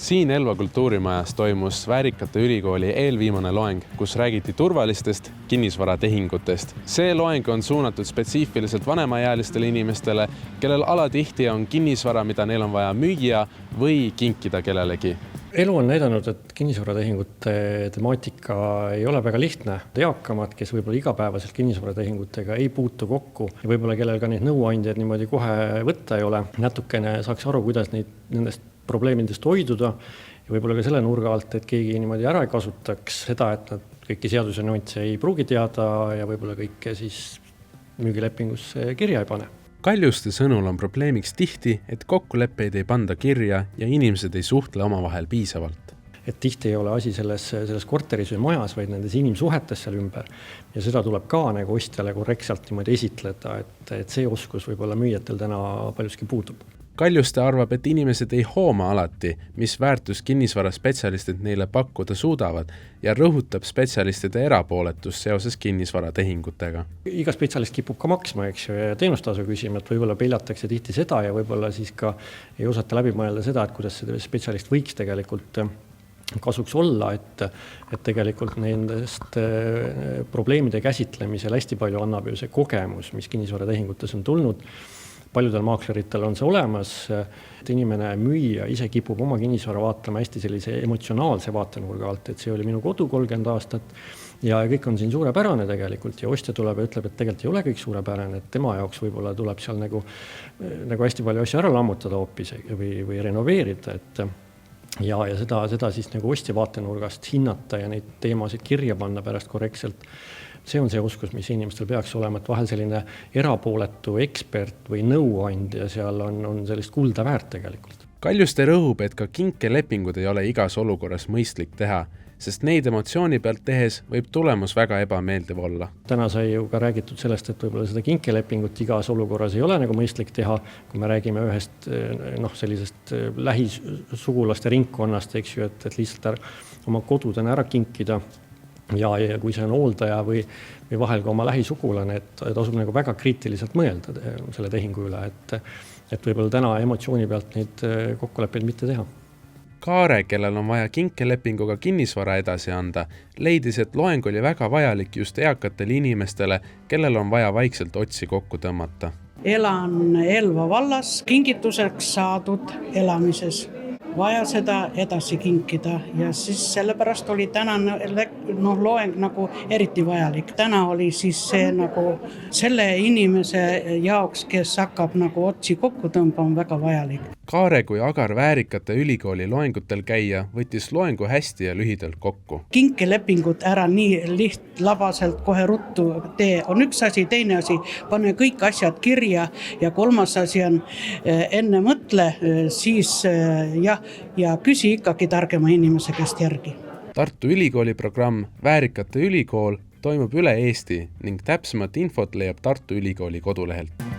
Siin Elva kultuurimajas toimus Väärikate ülikooli eelviimane loeng, kus räägiti turvalistest kinnisvaratehingutest. See loeng on suunatud spetsiifiliselt vanemaealistele inimestele, kellel alatihti on kinnisvara, mida neil on vaja müüa või kinkida kellelegi. Elu on näidanud, et kinnisvaratehingute temaatika ei ole väga lihtne. Eakamad, kes võib-olla igapäevaselt kinnisvaratehingutega ei puutu kokku ja võib-olla kellel ka neid nõuandjaid niimoodi kohe võtta ei ole, natukene saaks aru, kuidas nendest probleemidest hoiduda ja võib-olla ka selle nurga alt, et keegi niimoodi ära ei kasutaks seda, et nad kõiki seaduse nüansse ei pruugi teada ja võib-olla kõike siis müügilepingusse kirja ei pane. Kaljuste sõnul on probleemiks tihti, et kokkuleppeid ei panda kirja ja inimesed ei suhtle omavahel piisavalt. Et tihti ei ole asi selles korteris või majas, vaid nendes inimsuhetes seal ümber. Ja seda tuleb ka nagu ostjale korrektselt niimoodi esitleda, et see oskus võib-olla müüjatel täna paljuski puudub. Kaljuste arvab, et inimesed ei hooma alati, mis väärtus kinnisvaraspetsialistid neile pakkuda suudavad ja rõhutab spetsialistide erapooletust seoses kinnisvaratehingutega. Iga spetsialist kipub ka maksma, eks ju, ja teenustasu küsima, et võib-olla peljatakse tihti seda ja võib-olla siis ka ei osata läbi mõelda seda, et kuidas see spetsialist võiks tegelikult kasuks olla, et tegelikult nendest probleemide käsitlemisel hästi palju annab ju see kogemus, mis kinnisvaratehingutes on tulnud. Paljudel maakleritel on see olemas, et inimene müüja ise kipub oma kinnisvara vaatama hästi sellise emotsionaalse vaatenurga alt, et see oli minu kodu 30 aastat ja kõik on siin suurepärane tegelikult ja ostja tuleb ja ütleb, et tegelikult ei ole kõik suurepärane, et tema jaoks võib-olla tuleb seal nagu hästi palju asju ära lammutada hoopis või renoveerida, ja seda siis nagu ostja vaatenurgast hinnata ja neid teemasid kirja panna pärast korrektselt. See on see oskus, mis inimestel peaks olema, et vahel selline erapooletu ekspert või nõuandja seal on sellist kulda väärt tegelikult. Kaljuste rõhub, et ka kinkelepingud ei ole igas olukorras mõistlik teha, sest neid emotsiooni pealt tehes võib tulemus väga ebameeldiv olla. Täna sai ju ka räägitud sellest, et võib-olla seda kinkelepingut igas olukorras ei ole nagu mõistlik teha, kui me räägime ühest sellisest lähisugulaste ringkonnast, eks ju, et lihtsalt oma kodudena ära kinkida. Ja kui see on hooldaja või vahel ka oma lähisugulane, et tasub nagu väga kriitiliselt mõelda selle tehingu üle, et võib-olla täna emotsiooni pealt neid kokkuleppeid mitte teha. Kaare, kellel on vaja kinkelepinguga kinnisvara edasi anda, leidis, et loeng oli väga vajalik just eakatele inimestele, kellel on vaja vaikselt otsi kokku tõmmata. Elan Elva vallas kingituseks saadud elamises. Vaja seda edasi kinkida ja siis sellepärast oli tänane loeng nagu eriti vajalik. Täna oli siis see nagu selle inimese jaoks, kes hakkab nagu otsi kokku tõmbama, väga vajalik. Kaare kui Agar Väärikate ülikooli loengutel käia võttis loengu hästi ja lühidalt kokku. Kinkelepingut ära nii lihtlabaselt kohe ruttu tee on üks asi, teine asi, pane kõik asjad kirja ja kolmas asi on enne mõtle, siis ja küsi ikkagi targema inimese käest järgi. Tartu Ülikooli programm Väärikate ülikool toimub üle Eesti ning täpsemat infot leiab Tartu Ülikooli kodulehelt.